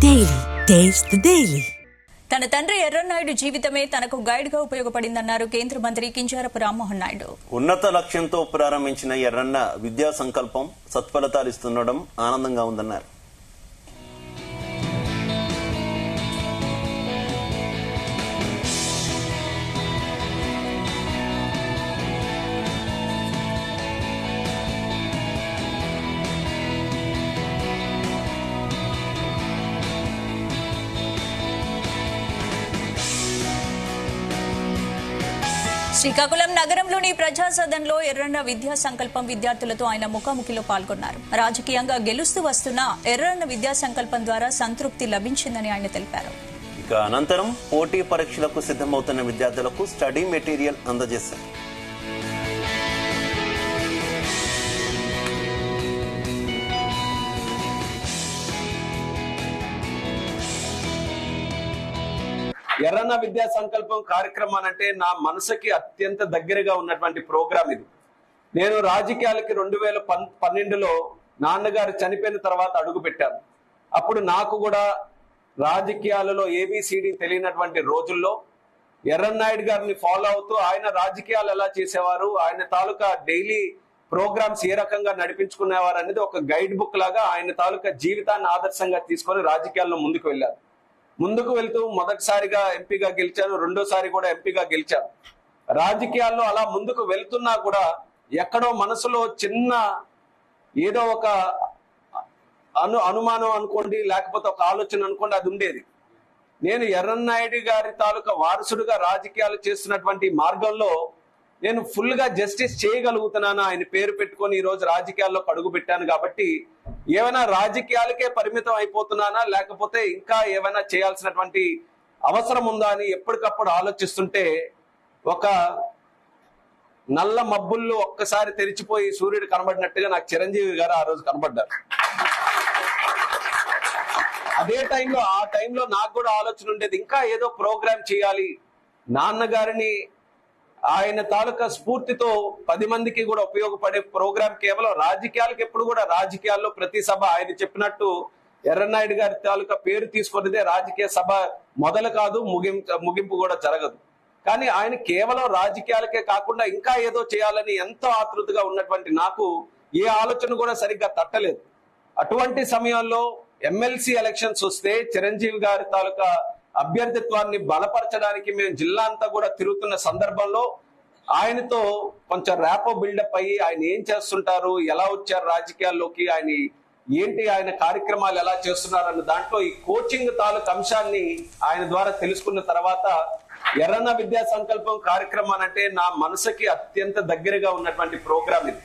Daily taste the daily. తన తండ్రి ఎర్రన్నాయుడు జీవితమే తనకు గైడ్ గా ఉపయోగపడిందన్నారు కేంద్ర మంత్రి కింజరాపు రామ్మోహన్ నాయుడు. ఉన్నత లక్ష్యంతో ప్రారంభించిన ఎర్రన్న విద్యా సంకల్పం సత్ఫలితాలు ఇస్తుండడం ఆనందంగా ఉందన్నారు. శ్రీకాకుళం నగరంలోని ప్రజాసదన్లో ఎర్రన్న విద్యా సంకల్పం విద్యార్థులతో ఆయన ముఖాముఖిలో పాల్గొన్నారు. రాజకీయంగా గెలుస్తూ వస్తున్న ఎర్రన్న విద్యా సంకల్పం ద్వారా సంతృప్తి లభించిందని ఆయన తెలిపారు. ఇక అనంతరం పోటీ పరీక్షలకు సిద్ధమవుతున్న విద్యార్థులకు స్టడీ మెటీరియల్ అందజేశారు. ఎర్రన్న విద్యా సంకల్పం కార్యక్రమం అంటే నా మనసుకి అత్యంత దగ్గరగా ఉన్నటువంటి ప్రోగ్రాం ఇది. నేను రాజకీయాలకి 2012లో నాన్నగారు చనిపోయిన తర్వాత అడుగు పెట్టాను. అప్పుడు నాకు కూడా రాజకీయాలలో ఏబిసిడి తెలియనటువంటి రోజుల్లో ఎర్రన్నాయుడు గారిని ఫాలో అవుతూ ఆయన రాజకీయాలు ఎలా చేసేవారు, ఆయన తాలూకా డైలీ ప్రోగ్రామ్స్ ఏ రకంగా నడిపించుకునేవారు అనేది ఒక గైడ్ బుక్ లాగా ఆయన తాలూకా జీవితాన్ని ఆదర్శంగా తీసుకొని రాజకీయాల్లో ముందుకు వెళ్ళారు. ముందుకు వెళ్తూ మొదటిసారిగా ఎంపీగా గెలిచాను, రెండోసారి కూడా ఎంపీగా గెలిచాను. రాజకీయాల్లో అలా ముందుకు వెళ్తున్నా కూడా ఎక్కడో మనసులో చిన్న ఏదో ఒక అనుమానం అనుకోండి, లేకపోతే ఒక ఆలోచన అనుకోండి, అది ఉండేది. నేను ఎర్రన్నాయుడు గారి తాలూకా వారసుడుగా రాజకీయాలు చేస్తున్నటువంటి మార్గంలో నేను ఫుల్ గా జస్టిస్ చేయగలుగుతున్నాను ఆయన పేరు పెట్టుకొని ఈ రోజు రాజకీయాల్లో అడుగు పెట్టాను. కాబట్టి ఏమైనా రాజకీయాలకే పరిమితం అయిపోతున్నానా, లేకపోతే ఇంకా ఏమైనా చేయాల్సినటువంటి అవసరం ఉందా అని ఎప్పటికప్పుడు ఆలోచిస్తుంటే ఒక నల్ల మబ్బుల్లో ఒక్కసారి తెరిచిపోయి సూర్యుడు కనబడినట్టుగా నాకు చిరంజీవి గారు ఆ రోజు కనబడ్డారు. అదే ఆ టైంలో నాకు కూడా ఆలోచన ఉండేది, ఇంకా ఏదో ప్రోగ్రామ్ చేయాలి. నాన్నగారిని ఆయన తాలూకా స్ఫూర్తితో 10 మందికి కూడా ఉపయోగపడే ప్రోగ్రాం కేవలం రాజకీయాలకు ఎప్పుడు కూడా రాజకీయాల్లో ప్రతి సభ ఆయన చెప్పినట్టు ఎర్రన్నాయుడు గారి తాలూకా పేరు తీసుకున్నదే రాజకీయ సభ మొదలు కాదు, ముగింపు కూడా జరగదు. కానీ ఆయన కేవలం రాజకీయాలకే కాకుండా ఇంకా ఏదో చేయాలని ఎంతో ఆతృతగా ఉన్నటువంటి నాకు ఏ ఆలోచన కూడా సరిగ్గా తట్టలేదు. అటువంటి సమయంలో ఎమ్మెల్సీ ఎలక్షన్స్ వస్తే చిరంజీవి గారి తాలూకా అభ్యర్థిత్వాన్ని బలపరచడానికి మేము జిల్లా అంతా కూడా తిరుగుతున్న సందర్భంలో ఆయనతో కొంచెం ర్యాపో బిల్డప్ అయ్యి ఆయన ఏం చేస్తుంటారు, ఎలా వచ్చారు రాజకీయాల్లోకి, ఆయన కార్యక్రమాలు ఎలా చేస్తున్నారు అన్న దాంట్లో ఈ కోచింగ్ తాలూకు అంశాన్ని ఆయన ద్వారా తెలుసుకున్న తర్వాత ఎర్రన్న విద్యా సంకల్పం కార్యక్రమం అంటే నా మనసుకి అత్యంత దగ్గరగా ఉన్నటువంటి ప్రోగ్రాం ఇది.